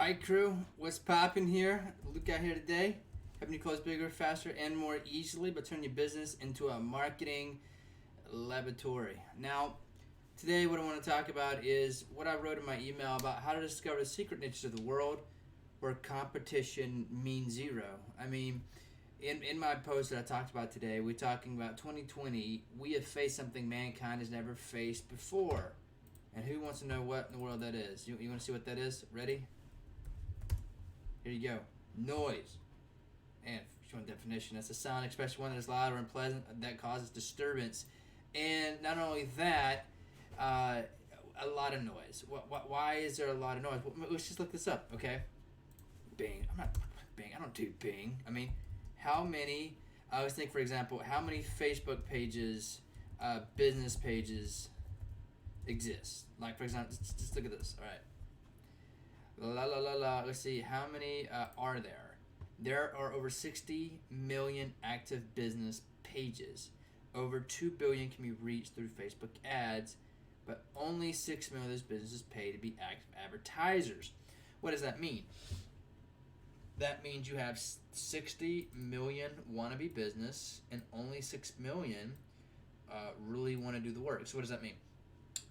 Alright, crew, what's poppin' here? Luke out here today, helping you close bigger, faster, and more easily, but turn your business into a marketing laboratory. Now, today what I want to talk about is what I wrote in my email about how to discover the secret niches of the world where competition means zero. I mean, in my post that I talked about today, we're talking about 2020. We have faced something mankind has never faced before. And who wants to know what in the world that is? You want to see what that is? Ready? Here you go. Noise. And if you want a definition, that's a sound, especially one that is loud or unpleasant, that causes disturbance. And not only that, a lot of noise. Why is there a lot of noise? Well, let's just look this up, okay? Bing. I'm not Bing. I don't do Bing. I mean, how many, let's think, for example, how many Facebook pages, business pages exist? Like, for example, just look at this. All right. Let's see, how many are there? There are over 60 million active business pages. Over 2 billion can be reached through Facebook ads, but only 6 million of those businesses pay to be active advertisers. What does that mean? That means you have 60 million wannabe business, and only 6 million really want to do the work. So what does that mean?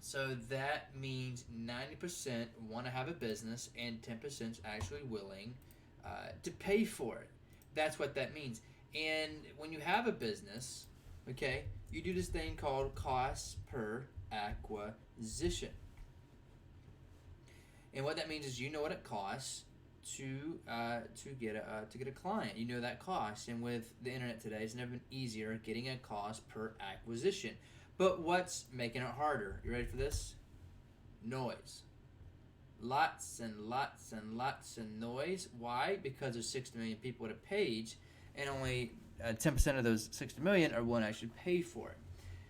So that means 90% want to have a business and 10% is actually willing to pay for it. That's what that means. And when you have a business, okay, you do this thing called cost per acquisition. And what that means is you know what it costs to get a client. You know that cost. And with the internet today, it's never been easier getting a cost per acquisition. But what's making it harder? You ready for this? Noise. Lots and lots and lots of noise. Why? Because there's 60 million people at a page, and only 10% of those 60 million are willing to actually pay for it.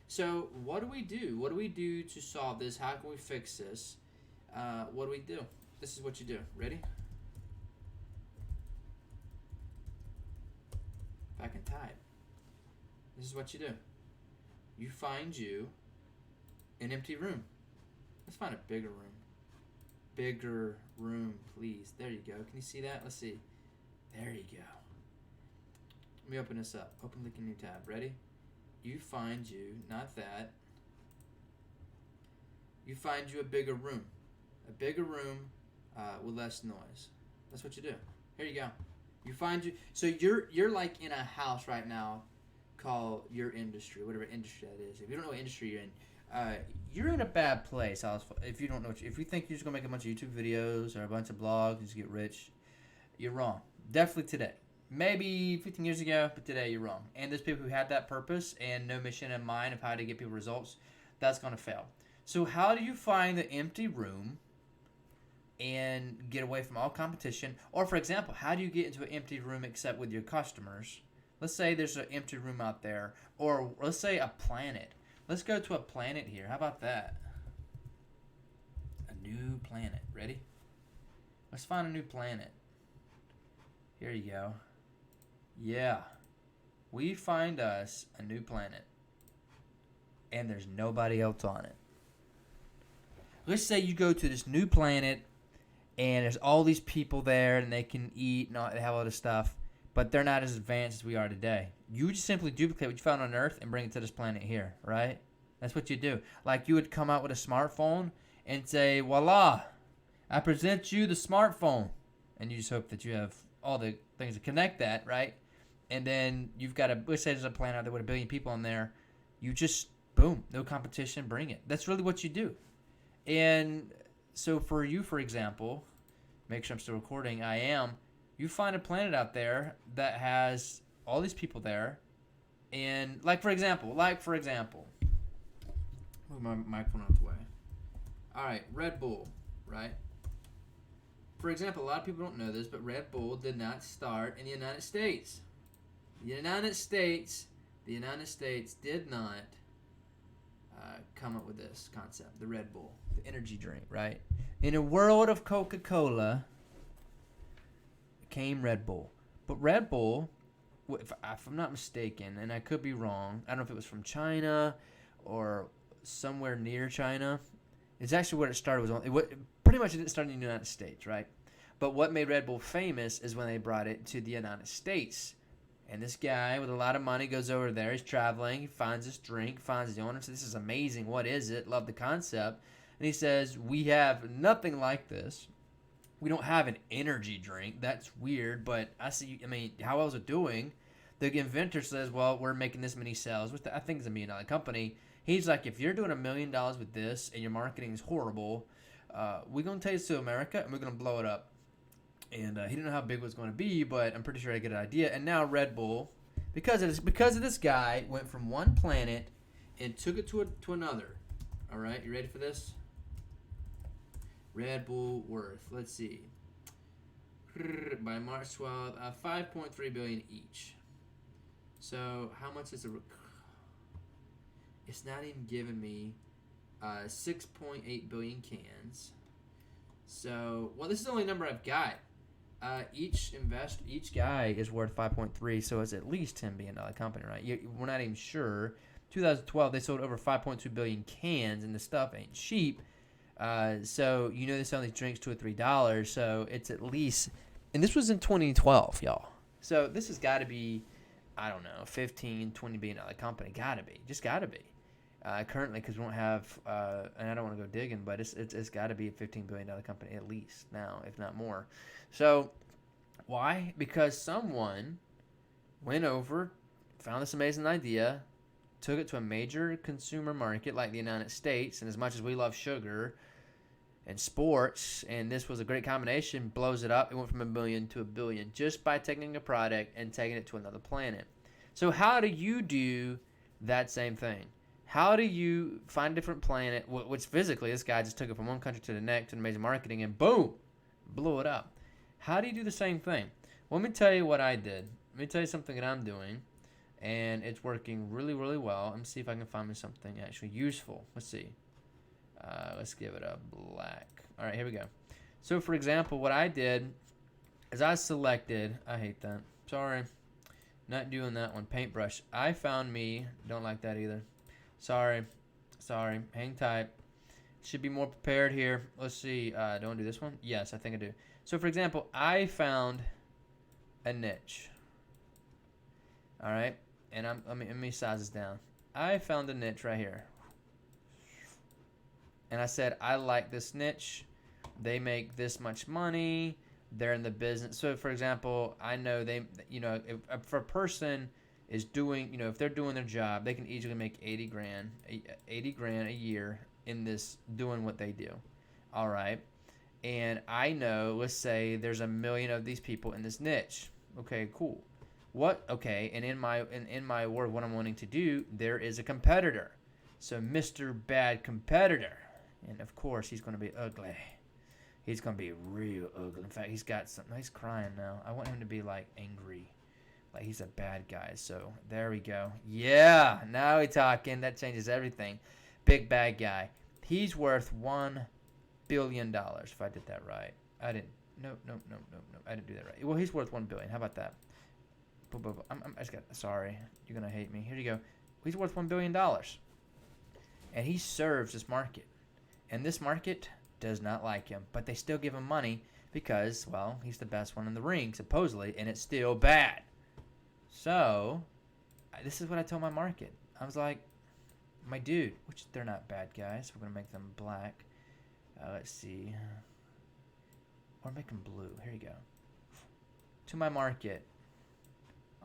So what do we do? What do we do to solve this? How can we fix this? What do we do? This is what you do. Ready? If I can type. This is what you do. You find you an empty room. Let's find a bigger room. Bigger room, please. There you go. Can you see that? Let's see. There you go. Let me open this up. Open link in new tab. Ready? You find you, not that. You find you a bigger room. A bigger room with less noise. That's what you do. Here you go. You find you. So you're like in a house right now. Call your industry, whatever industry that is. If you don't know what industry you're in a bad place. If you don't know, if you think you're just gonna make a bunch of YouTube videos or a bunch of blogs and just get rich, you're wrong. Definitely today. Maybe 15 years ago, but today you're wrong. And there's people who had that purpose and no mission in mind of how to get people results. That's gonna fail. So how do you find the empty room and get away from all competition? Or for example, how do you get into an empty room except with your customers? Let's say there's an empty room out there, or let's say a planet. Let's go to a planet here. How about that? A new planet. Ready? Let's find a new planet. Here you go. Yeah. We find us a new planet. And there's nobody else on it. Let's say you go to this new planet, and there's all these people there, and they can eat, and they have all this stuff. But they're not as advanced as we are today. You just simply duplicate what you found on Earth and bring it to this planet here, right? That's what you do. Like you would come out with a smartphone and say, voila, I present you the smartphone. And you just hope that you have all the things to connect that, right? And then you've got let's say there's a planet out there with 1 billion people on there. You just, boom, no competition, bring it. That's really what you do. And so for you, for example, make sure I'm still recording, I am. You find a planet out there that has all these people there, and like for example, move my microphone out the way. All right, Red Bull, right? For example, a lot of people don't know this, but Red Bull did not start in the United States. The United States did not come up with this concept, the Red Bull, the energy drink, right? In a world of Coca-Cola came Red Bull. But Red Bull, if I'm not mistaken, and I could be wrong, I don't know if it was from China or somewhere near China. It's actually where it started. Pretty much it didn't start in the United States, right? But what made Red Bull famous is when they brought it to the United States. And this guy with a lot of money goes over there. He's traveling. He finds this drink, finds the owner. Says, this is amazing. What is it? Love the concept. And he says, we have nothing like this. We don't have an energy drink. That's weird. But I mean, how well is it doing? The inventor says, well, we're making this many sales, which I think is $1 million company. He's like, if you're doing $1 million with this and your marketing is horrible, we're going to take this to America and we're going to blow it up. And he didn't know how big it was going to be, but I'm pretty sure I get an idea. And now Red Bull, because of this guy, went from one planet and took it to another. All right, you ready for this? Red Bull worth, let's see, by March 12th, 5.3 billion each. So how much is it? It's not even giving me 6.8 billion cans. So, well, this is the only number I've got. Each guy is worth 5.3, so it's at least $10 billion company, right? We're not even sure. 2012, they sold over 5.2 billion cans, and the stuff ain't cheap. So they sell these drinks $2 or $3, so it's at least, and this was in 2012, y'all. So this has got to be, I don't know, $15, $20 billion company. Gotta be, just gotta be. Currently, because we don't have, and I don't want to go digging, but it's got to be a $15 billion company at least now, if not more. So why? Because someone went over, found this amazing idea, took it to a major consumer market like the United States, and as much as we love sugar and sports, and this was a great combination, blows it up. It went from $1 million to $1 billion just by taking a product and taking it to another planet. So how do you do that same thing? How do you find a different planet, which physically this guy just took it from one country to the next to amazing marketing and boom, blew it up. How do you do the same thing? Well, let me tell you what I did. Let me tell you something that I'm doing, and it's working really, really well. Let me see if I can find me something actually useful. Let's see. Let's give it a black. All right, here we go. So, for example, what I did is I selected, I hate that. Sorry, not doing that one. Paintbrush. I found me, don't like that either. Sorry, hang tight. Should be more prepared here. Let's see, do I want to do this one? Yes, I think I do. So, for example, I found a niche. All right, and let me size this down. I found a niche right here. And I said, I like this niche. They make this much money. They're in the business. So, for example, I know if a person is doing, if they're doing their job, they can easily make 80 grand a year in this, doing what they do. All right. And I know, let's say there's 1 million of these people in this niche. Okay, cool. Okay. And in my word, what I'm wanting to do, there is a competitor. So Mr. Bad Competitor. And of course, he's going to be ugly. He's going to be real ugly. In fact, he's got something. He's crying now. I want him to be like angry. Like he's a bad guy. So there we go. Yeah, now we're talking. That changes everything. Big bad guy. He's worth $1 billion. If I did that right. I didn't. No. I didn't do that right. Well, he's worth $1 billion. How about that? Sorry. You're going to hate me. Here you go. He's worth $1 billion. And he serves this market. And this market does not like him. But they still give him money because, well, he's the best one in the ring, supposedly. And it's still bad. So, this is what I told my market. I was like, my dude, which they're not bad guys. We're going to make them black. Let's see. Or make them blue. Here you go. To my market,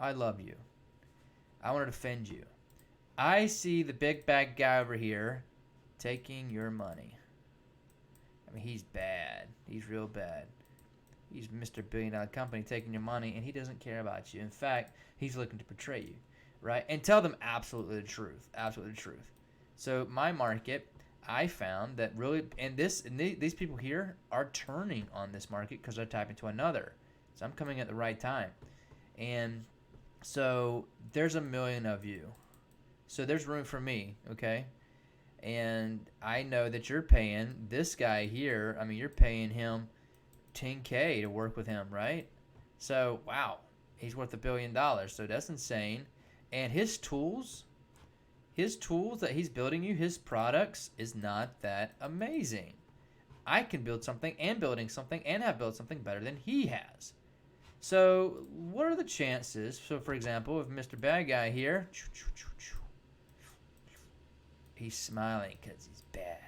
I love you. I want to defend you. I see the big bad guy over here taking your money. I mean, he's bad. He's real bad. He's Mr. Billion Dollar Company taking your money, and he doesn't care about you. In fact, he's looking to betray you, right? And tell them absolutely the truth. Absolutely the truth. So my market, I found that really, and these people here are turning on this market because they're typing to another. So I'm coming at the right time. And so there's 1 million of you. So there's room for me, okay? And I know that you're paying this guy here. I mean, you're paying him $10K to work with him, right? So, wow, he's worth $1 billion. So that's insane. And his tools that he's building you, his products, is not that amazing. I can build something and building something and have built something better than he has. So what are the chances? So for example, if Mr. Bad Guy here, he's smiling because he's bad,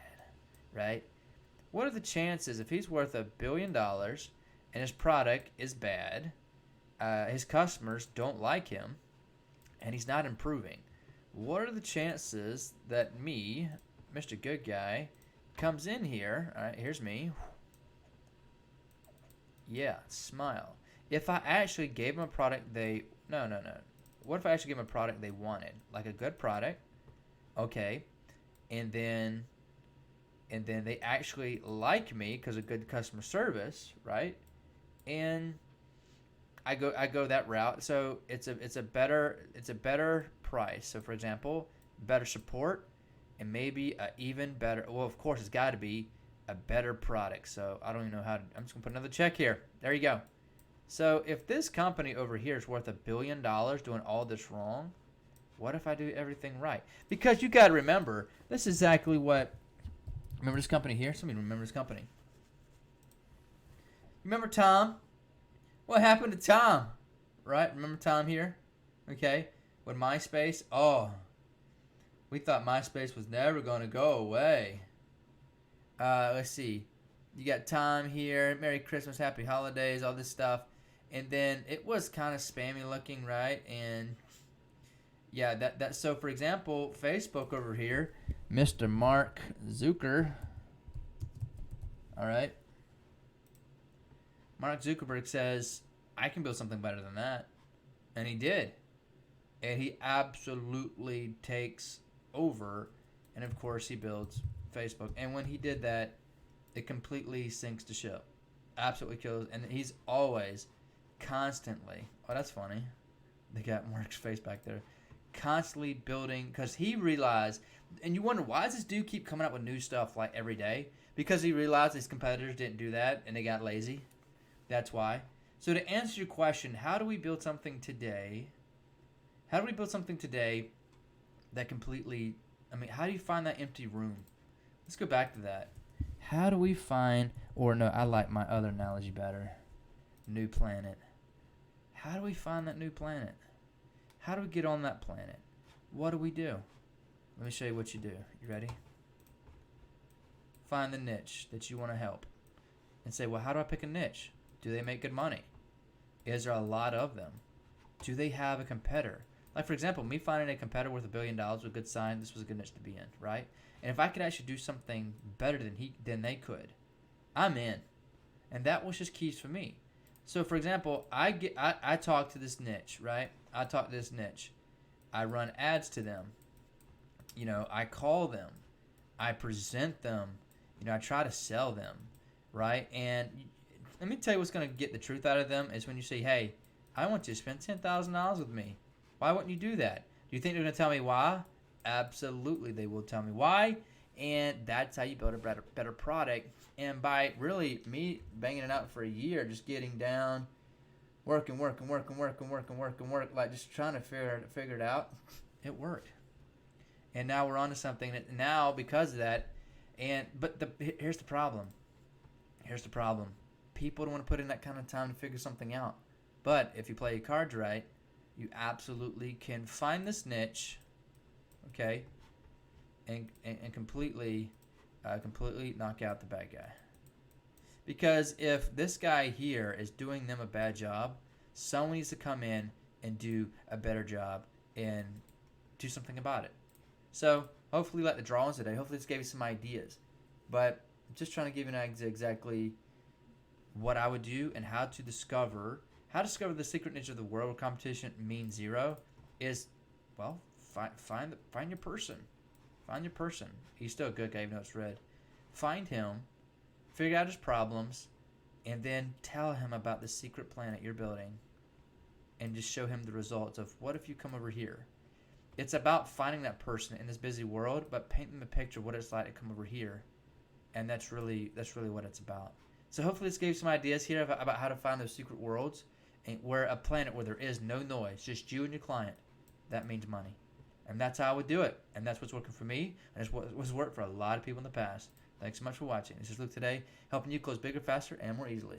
right? What are the chances if he's worth $1 billion and his product is bad, his customers don't like him, and he's not improving? What are the chances that me, Mr. Good Guy, comes in here? All right, here's me. Yeah, smile. If I actually gave them a product no. What if I actually gave them a product they wanted, like a good product? Okay, and then they actually like me because of good customer service, right? And I go that route. So it's a better price. So for example, better support and maybe a even better. Well, of course, it's got to be a better product. So I don't even know how to. I'm just gonna put another check here. There you go. So if this company over here is worth $1 billion doing all this wrong, what if I do everything right? Because you got to remember, this is exactly what. Remember this company here? Somebody remember this company. Remember Tom? What happened to Tom? Right? Remember Tom here? Okay. With MySpace? Oh. We thought MySpace was never going to go away. Let's see. You got Tom here. Merry Christmas, Happy Holidays, all this stuff. And then it was kind of spammy looking, right? And yeah, that so for example, Facebook over here, Mr. Mark Zucker. All right. Mark Zuckerberg says, I can build something better than that. And he did. And he absolutely takes over. And of course, he builds Facebook. And when he did that, it completely sinks the ship. Absolutely kills. And he's always, constantly, oh, that's funny. They got Mark's face back there. Constantly building, because he realized, and you wonder, why does this dude keep coming up with new stuff like every day? Because he realized his competitors didn't do that and they got lazy. That's why. So to answer your question, how do we build something today? How do we build something today that completely, how do you find that empty room? Let's go back to that. How do we find, or no, I like my other analogy better. New planet. How do we find that new planet? How do we get on that planet? What do we do? Let me show you what you do. You ready? Find the niche that you want to help. And say, well, how do I pick a niche? Do they make good money? Is there a lot of them? Do they have a competitor? Like, for example, me finding a competitor worth $1 billion was a good sign. This was a good niche to be in, right? And if I could actually do something better than they could, I'm in. And that was just keys for me. So, for example, I talk to this niche, right? I talk to this niche. I run ads to them. I call them. I present them. I try to sell them, right? And let me tell you what's going to get the truth out of them is when you say, hey, I want you to spend $10,000 with me. Why wouldn't you do that? Do you think they're going to tell me why? Absolutely, they will tell me why. And that's how you build a better product. And by really me banging it out for a year, just getting down, working, like just trying to figure it out, it worked. And now we're on to something that now because of that, but here's the problem. People don't want to put in that kind of time to figure something out. But if you play your cards right, you absolutely can find this niche, okay, and completely knock out the bad guy. Because if this guy here is doing them a bad job, someone needs to come in and do a better job and do something about it. So hopefully you like the drawings today. Hopefully this gave you some ideas. But I'm just trying to give you an idea exactly what I would do and how to discover the secret niche of the world where competition means zero is, well, find your person. Find your person. He's still a good guy even though it's red. Find him, figure out his problems, and then tell him about the secret planet you're building and just show him the results of what if you come over here. It's about finding that person in this busy world, but painting the picture of what it's like to come over here. And that's really what it's about. So hopefully this gave some ideas here about how to find those secret worlds and where a planet where there is no noise, just you and your client. That means money. And that's how I would do it. And that's what's working for me. And it's what's worked for a lot of people in the past. Thanks so much for watching. This is Luke today, helping you close bigger, faster, and more easily.